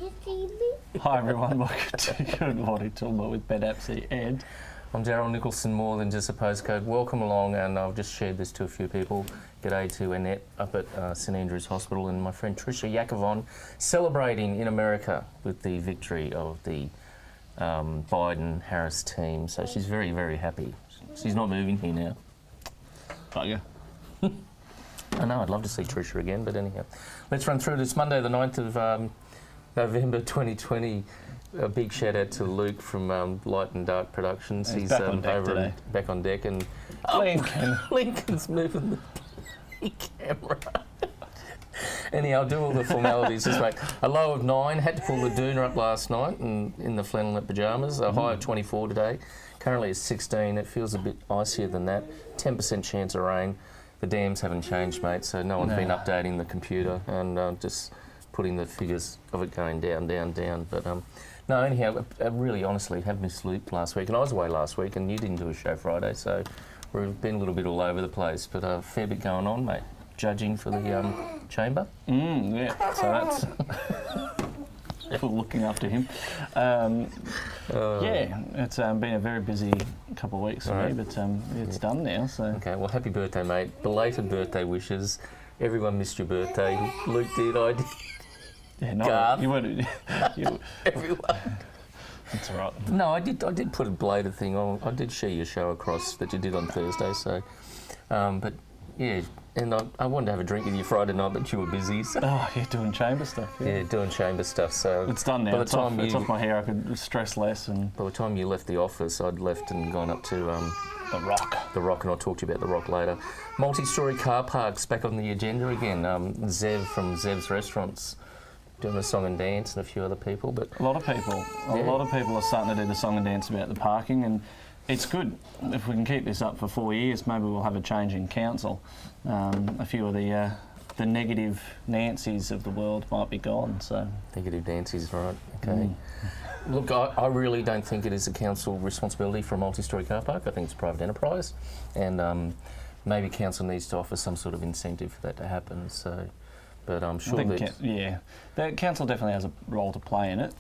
you see me? Hi everyone, welcome to Good Morning Toowoomba with Ben Apsey and I'm Daryl Nicholson, more than just a postcode. Welcome along, and I've just shared this to a few people. G'day to Annette up at St Andrew's Hospital, and my friend Tricia Yakovon celebrating in America with the victory of the Biden-Harris team. So she's very, very happy. She's not moving here now. Bugger. I know, I'd love to see Tricia again, but anyhow. Let's run through this. Monday the 9th of November 2020. A big shout out to Luke from Light and Dark Productions. He's back on deck today. Back on deck, and Lincoln's moving the bloody camera. Anyhow, I'll do all the formalities. Just like a low of 9. Had to pull the doona up last night in the flannelette pyjamas. A high of 24 today. Currently it's 16. It feels a bit icier than that. 10% chance of rain. The dams haven't changed, mate. So no one's been updating the computer and just putting the figures of it going down, down, down. But no, anyhow, I really honestly have missed Luke last week, and I was away last week, and you didn't do a show Friday, so we've been a little bit all over the place, but a fair bit going on, mate. Judging for the chamber. Yeah, so that's for looking after him. Yeah, it's been a very busy couple of weeks for me, but it's done now. So okay, well, happy birthday, mate. Belated birthday wishes. Everyone missed your birthday. Luke did, I did. Yeah, no, you weren't. Everyone. That's all right. No, I did put a belated thing on. I did share your show across that you did on Thursday. So, but yeah, and I wanted to have a drink with you Friday night, but you were busy. So. Oh, you're doing chamber stuff. Yeah, doing chamber stuff. So it's done now. It's off my hair. I could stress less. And by the time you left the office, I'd left and gone up to the Rock, and I'll talk to you about the Rock later. Multi-storey car parks back on the agenda again. Zev from Zev's Restaurants doing the song and dance, and a few other people. But a lot of people are starting to do the song and dance about the parking, and it's good. If we can keep this up for 4 years, maybe we'll have a change in council. A few of the negative Nancys of the world might be gone. So negative Nancys, right? Okay. Look, I really don't think it is a council responsibility for a multi-storey car park. I think it's a private enterprise, and maybe council needs to offer some sort of incentive for that to happen. So, but I'm sure that the council definitely has a role to play in it.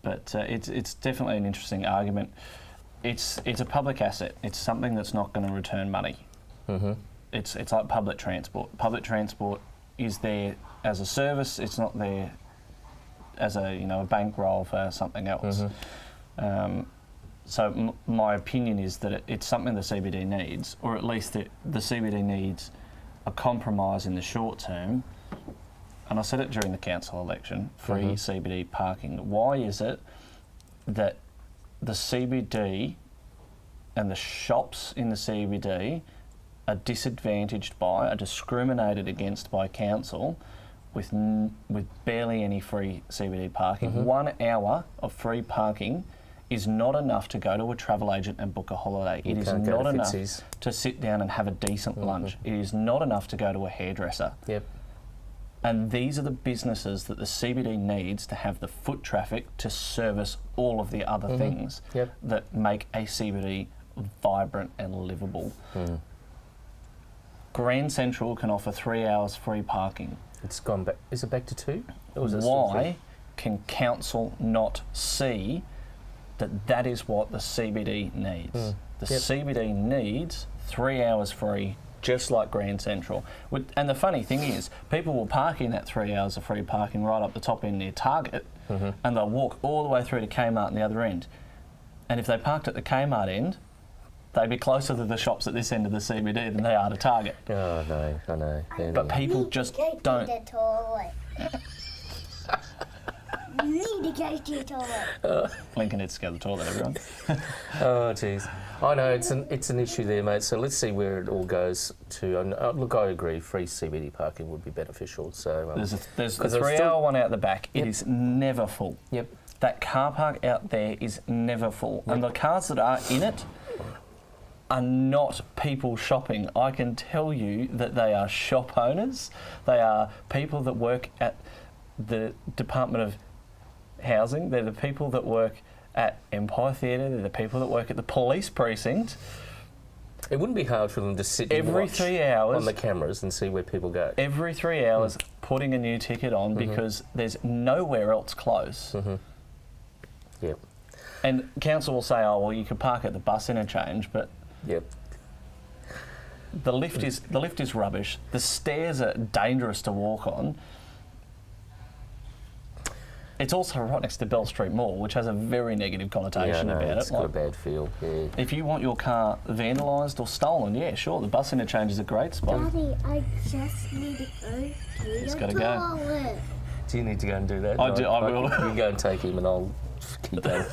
But it's definitely an interesting argument. It's a public asset. It's something that's not going to return money. It's like public transport. Public transport is there as a service. It's not there as a bankroll for something else. So my opinion is that it's something the CBD needs, or at least the CBD needs a compromise in the short term. And I said it during the council election, free CBD parking. Why is it that the CBD and the shops in the CBD are disadvantaged are discriminated against by council with barely any free CBD parking? 1 hour of free parking is not enough to go to a travel agent and book a holiday. It is not enough to sit down and have a decent lunch. It is not enough to go to a hairdresser. And these are the businesses that the CBD needs to have the foot traffic to service all of the other things that make a CBD vibrant and livable. Grand Central can offer 3 hours free parking. It's gone back. Is it back to 2? Or is it Why can council not see that is what the CBD needs? The CBD needs 3 hours free, just like Grand Central. And the funny thing is, people will park in that 3 hours of free parking right up the top end near Target, and they'll walk all the way through to Kmart on the other end. And if they parked at the Kmart end, they'd be closer to the shops at this end of the CBD than they are to Target. Oh, no, I know. But people just don't. Need to go to the toilet. Lincoln needs to go to the toilet, everyone. Oh, jeez. I know, it's an issue there, mate. So let's see where it all goes to. Look, I agree, free CBD parking would be beneficial. So there's a 3 hour one out the back. It is never full. That car park out there is never full. And the cars that are in it are not people shopping. I can tell you that they are shop owners. They are people that work at the Department of Housing. They're the people that work at Empire Theatre. They're the people that work at the police precinct. It wouldn't be hard for them to sit and every watch 3 hours on the cameras and see where people go. Every 3 hours, putting a new ticket on because there's nowhere else close. Yep. And council will say, "Oh, well, you could park at the bus interchange," but Yep. the lift is rubbish. The stairs are dangerous to walk on. It's also right next to Bell Street Mall, which has a very negative connotation about it. It's got a bad feel. Yeah. If you want your car vandalised or stolen, yeah, sure, the bus interchange is a great spot. Daddy, I just need to go to Just the gotta go. toilet. Do you need to go and do that? I will. You go and take him and I'll keep going.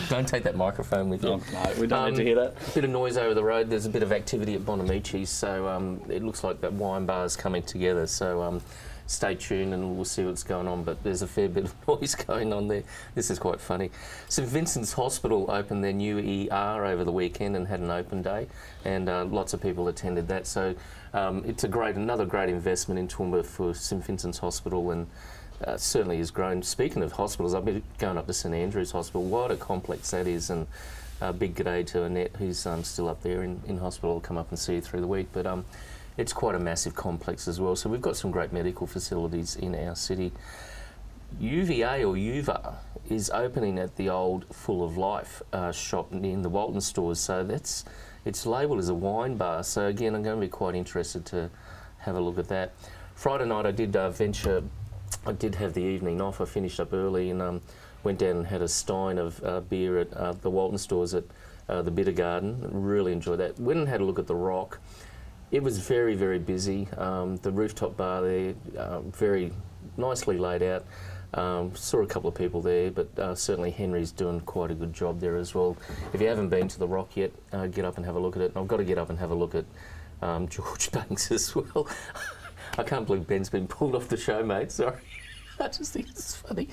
Don't take that microphone with you. No, we don't need to hear that. Bit of noise over the road. There's a bit of activity at Bonamici's, so it looks like that wine bar's coming together. So stay tuned and we'll see what's going on. But there's a fair bit of noise going on there. This is quite funny. St Vincent's Hospital opened their new ER over the weekend and had an open day, and lots of people attended that. So it's another great investment in Toowoomba for St Vincent's Hospital, and certainly has grown. Speaking of hospitals, I've been going up to St Andrew's Hospital. What a complex that is, and big g'day to Annette, who's still up there in hospital. I'll come up and see you through the week, but it's quite a massive complex as well. So we've got some great medical facilities in our city. UVA or UVA is opening at the old Full of Life shop in the Walton stores. So it's labelled as a wine bar. So again, I'm going to be quite interested to have a look at that. Friday night I did venture. I did have the evening off. I finished up early and went down and had a stein of beer at the Walton stores at the Bitter Garden. Really enjoyed that. Went and had a look at the Rock. It was very, very busy. The rooftop bar there, very nicely laid out. Saw a couple of people there, but certainly Henry's doing quite a good job there as well. If you haven't been to the Rock yet, get up and have a look at it. And I've got to get up and have a look at George Banks as well. I can't believe Ben's been pulled off the show, mate. Sorry. I just think it's funny.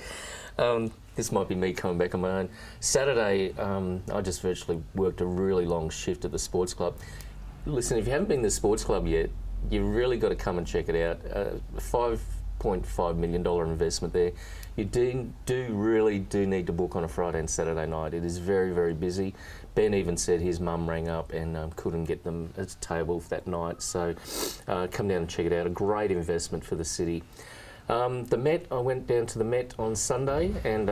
This might be me coming back on my own. Saturday, I just virtually worked a really long shift at the sports club. Listen, if you haven't been to the sports club yet, you've really got to come and check it out. $5.5 million investment there. You do really need to book on a Friday and Saturday night. It is very, very busy. Ben even said his mum rang up and couldn't get them a table for that night. So come down and check it out. A great investment for the city. The Met, I went down to the Met on Sunday and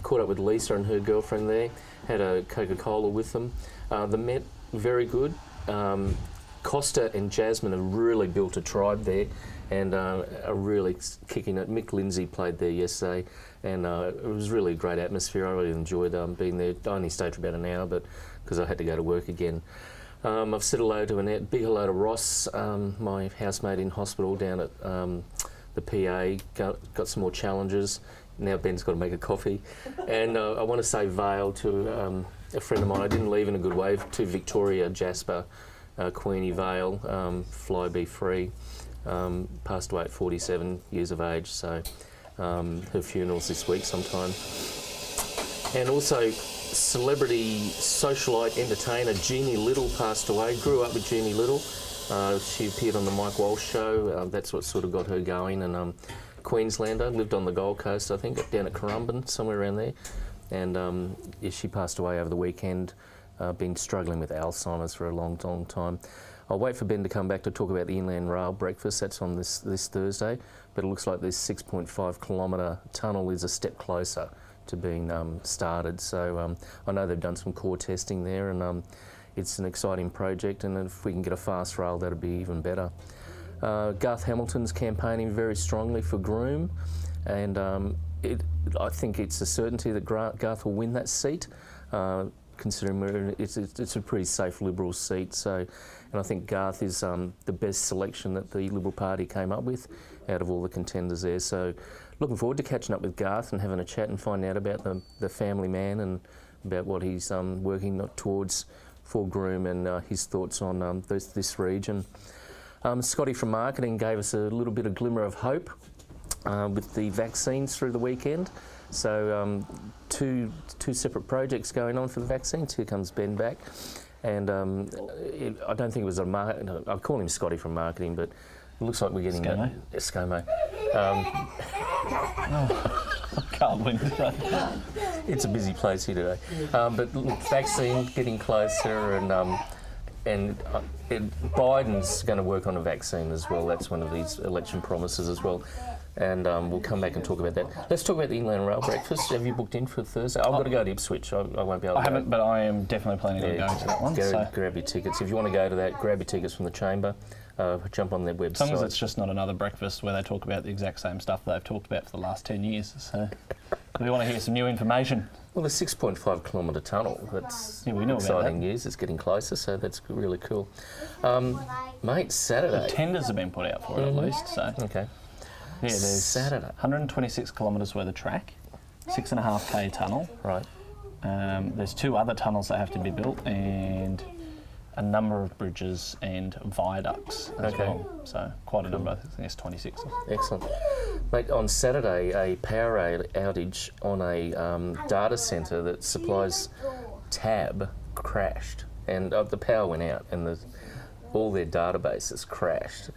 caught up with Lisa and her girlfriend there. Had a Coca-Cola with them. The Met, very good. Costa and Jasmine have really built a tribe there and are really kicking it. Mick Lindsay played there yesterday and it was really a great atmosphere. I really enjoyed being there. I only stayed for about an hour but because I had to go to work again. I've said hello to Annette, big hello to Ross, my housemate in hospital down at the PA, got some more challenges. Now Ben's got to make a coffee. And I want to say Vale to a friend of mine. I didn't leave in a good way, to Victoria Jasper, Queenie Vale, fly be free, passed away at 47 years of age. So her funeral's this week sometime. And also celebrity socialite entertainer Jeannie Little passed away. Grew up with Jeannie Little. She appeared on the Mike Walsh show. That's what sort of got her going. And Queenslander, lived on the Gold Coast, I think, down at Currumbin, somewhere around there. And yeah, she passed away over the weekend. Been struggling with Alzheimer's for a long, long time. I'll wait for Ben to come back to talk about the Inland Rail breakfast. That's on this Thursday. But it looks like this 6.5 kilometre tunnel is a step closer to being started. So I know they've done some core testing there and it's an exciting project, and if we can get a fast rail, that'd be even better. Garth Hamilton's campaigning very strongly for Groom, and I think it's a certainty that Garth will win that seat, considering it's a pretty safe Liberal seat. So, and I think Garth is the best selection that the Liberal Party came up with out of all the contenders there. So, looking forward to catching up with Garth and having a chat and finding out about the family man and about what he's working towards for Groom and his thoughts on this region. Scotty from marketing gave us a little bit of glimmer of hope with the vaccines through the weekend. So two separate projects going on for the vaccines. Here comes Ben back. And I don't think it was I'll call him Scotty from marketing, but it looks like we're getting ScoMo. I can't win today. It's a busy place here today. But look, vaccine getting closer and Biden's going to work on a vaccine as well. That's one of these election promises as well. And we'll come back and talk about that. Let's talk about the Inland Rail breakfast. Have you booked in for Thursday? I've got to go to Ipswich. I won't be able to I haven't, but I am definitely planning on going to that one. Grab your tickets. If you want to go to that, grab your tickets from the Chamber. Jump on their website. As long as it's just not another breakfast where they talk about the exact same stuff they've talked about for the last 10 years. So we want to hear some new information. Well, the 6.5 kilometre tunnel, that's we know exciting about that. news. It's getting closer, so that's really cool. Mate, Saturday. The tenders have been put out for it at least. So Okay. yeah, there's Saturday. 126 kilometres worth of track, 6.5k tunnel. Right. There's 2 other tunnels that have to be built and a number of bridges and viaducts as Okay. well. So quite a number, I think it's 26. Excellent. Mate, on Saturday, a power outage on a data centre that supplies Tab crashed. And the power went out and all their databases crashed.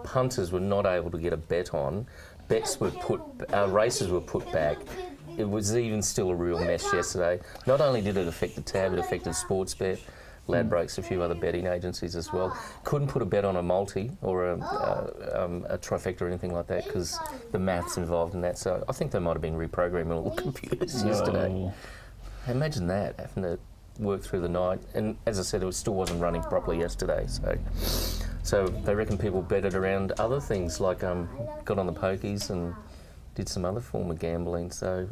Punters were not able to get a bet on. Races were put back. It was even still a real mess yesterday. Not only did it affect the Tab, it affected Sportsbet, Ladbrokes, a few other betting agencies as well. Couldn't put a bet on a multi or a trifecta or anything like that because the maths involved in that. So I think they might have been reprogramming all the computers yesterday. Imagine that, having to work through the night. And as I said, it still wasn't running properly yesterday. So they reckon people betted around other things, like got on the pokies and did some other form of gambling. So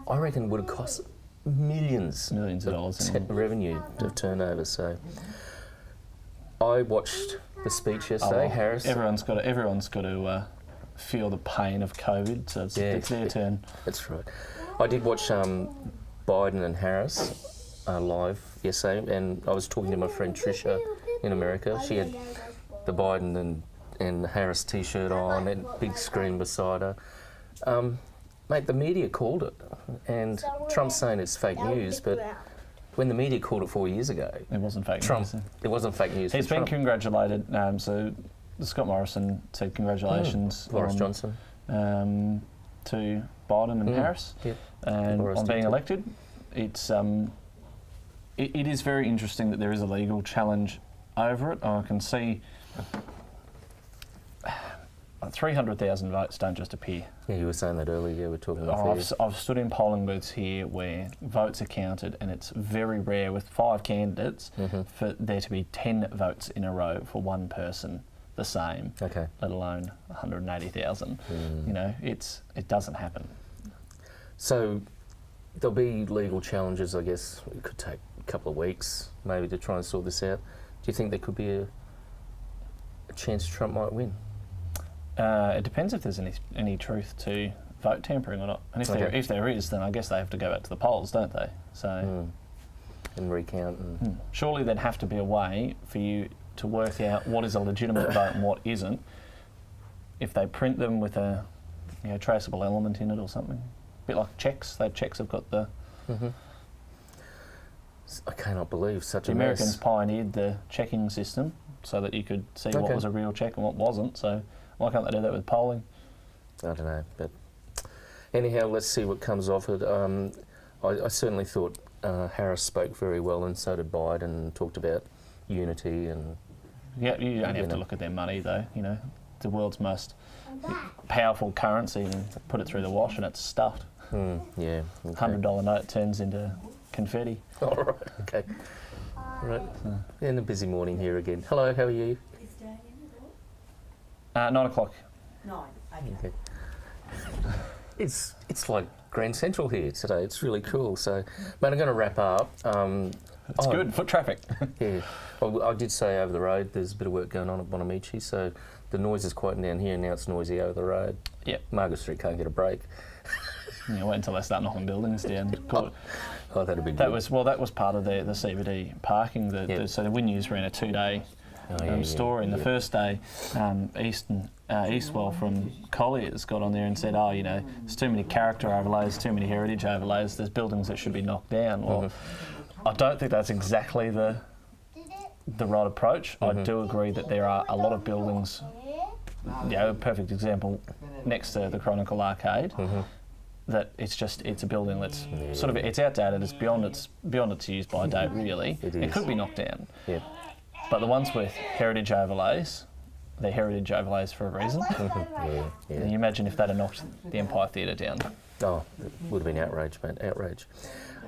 I reckon it would have cost millions of dollars in revenue of turnover. So I watched the speech yesterday, Harris. Everyone's got to feel the pain of COVID, so it's their turn. That's right. I did watch Biden and Harris live yesterday, and I was talking to my friend Trisha in America. She had the Biden and Harris T-shirt on and big screen beside her. Mate, the media called it, and Trump's saying it's fake news, but when the media called it 4 years ago, It wasn't fake Trump, news. it wasn't fake news. He's for been Trump. congratulated. So Scott Morrison said congratulations Boris Johnson. to Biden and Harris and Boris on being did too. elected. It's it is very interesting that there is a legal challenge over it. I can see 300,000 votes don't just appear. Yeah, you were saying that earlier. Yeah, we're talking about I've stood in polling booths here where votes are counted, and it's very rare with 5 candidates for there to be 10 votes in a row for one person the same. Okay. Let alone 180,000. You know, it doesn't happen. So there'll be legal challenges, I guess. It could take a couple of weeks maybe to try and sort this out. Do you think there could be a chance Trump might win? It depends if there's any truth to vote tampering or not. And if there is, then I guess they have to go back to the polls, don't they? So And recount. And surely there'd have to be a way for you to work out what is a legitimate vote and what isn't. If they print them with a traceable element in it or something, a bit like checks. They checks have got the. I cannot believe such The a Americans mess. pioneered the checking system so that you could see what was a real check and what wasn't. So why can't they do that with polling? I don't know, but anyhow, let's see what comes off it. I certainly thought Harris spoke very well, and so did Biden, and talked about unity and. Yeah, you only have to look at their money, though. You know, the world's most powerful currency, and put it through the wash, and it's stuffed. Yeah. Okay. $100 note turns into confetti. All right. Okay. Right. And a busy morning here again. Hello. How are you? 9 o'clock. 9. Okay. It's like Grand Central here today. It's really cool. So, mate, I'm going to wrap up. It's good. Foot traffic. Yeah. Well, I did say over the road there's a bit of work going on at Bonamici, so the noise is quieting down here, and now it's noisy over the road. Yep. Margaret Street can't get a break. Yeah, wait until they start knocking buildings down. Oh, that'd be good. That was part of the CBD parking. So the Wynyus ran a 2-day store. In the first day, Eastwell from Collier's got on there and said, there's too many character overlays, too many heritage overlays, there's buildings that should be knocked down. Well, I don't think that's exactly the right approach. I do agree that there are a lot of buildings, a perfect example, next to the Chronicle Arcade, that it's a building that's it's outdated, it's beyond its use by date really. It could be knocked down. Yeah. But the ones with heritage overlays, they're heritage overlays for a reason. Yeah. Can you imagine if that had knocked the Empire Theatre down? Oh, it would have been outrage, mate, outrage.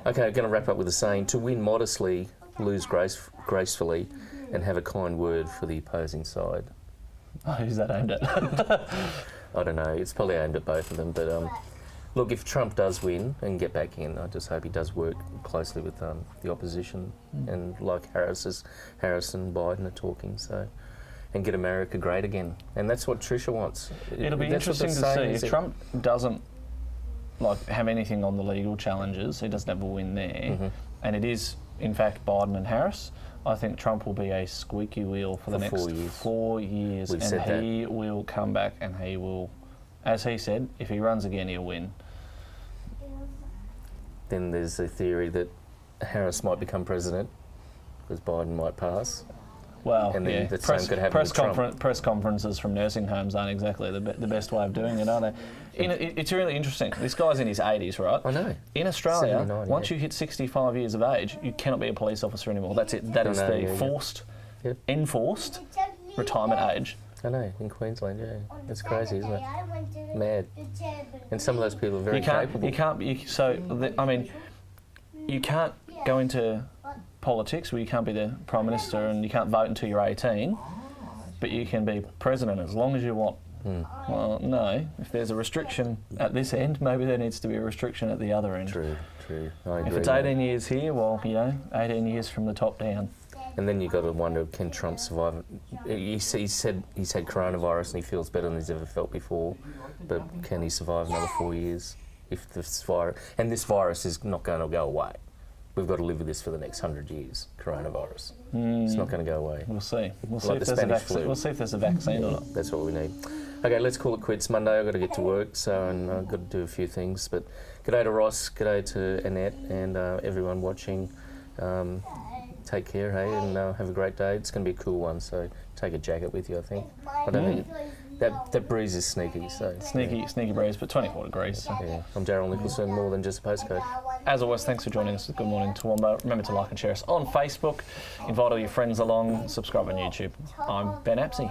Okay, I'm going to wrap up with a saying: to win modestly, lose gracefully, and have a kind word for the opposing side. Oh, who's that aimed at? I don't know, it's probably aimed at both of them, but look, if Trump does win and get back in, I just hope he does work closely with the opposition, and like Harris and Biden are talking, so, and get America great again. And that's what Tricia wants. It'll be interesting to see if Trump doesn't have anything on the legal challenges, he doesn't have a win there, and it is, in fact, Biden and Harris. I think Trump will be a squeaky wheel for the next 4 years. We've and said he will come back and he will, as he said, if he runs again, he'll win. Then there's a theory that Harris might become president because Biden might pass. Well, and then yeah, the same could happen with Trump. Press conferences from nursing homes aren't exactly the best way of doing it, are they? It's really interesting. This guy's in his 80s, right? I know. In Australia, 79, once you hit 65 years of age, you cannot be a police officer anymore. That's it. That is the enforced retirement age. I know, in Queensland, yeah. It's crazy, isn't it? Mad. And some of those people are very capable. You can't go into politics where you can't be the Prime Minister and you can't vote until you're 18, but you can be President as long as you want. Well, no. If there's a restriction at this end, maybe there needs to be a restriction at the other end. True. I agree. If it's 18 years here, well, 18 years from the top down. And then you've got to wonder, can Trump survive? He said he's had coronavirus and he feels better than he's ever felt before, but can he survive another 4 years? If this virus is not going to go away. We've got to live with this for the next 100 years, coronavirus. It's not going to go away. We'll see. We'll see Like if the there's a Spanish vaccine. flu. We'll see if there's a vaccine or not. That's what we need. Okay, let's call it quits. Monday, I've got to get to work, and I've got to do a few things. But g'day to Ross, g'day to Annette, and everyone watching. Take care, hey, and have a great day. It's going to be a cool one, so take a jacket with you, I think. I don't know. That breeze is sneaky, so... Sneaky breeze, but 24 degrees. So. Yeah, I'm Daryl Nicholson, more than just a postcode. As always, thanks for joining us at Good Morning Toowoomba. Remember to like and share us on Facebook. Invite all your friends along. Subscribe on YouTube. I'm Ben Apsey.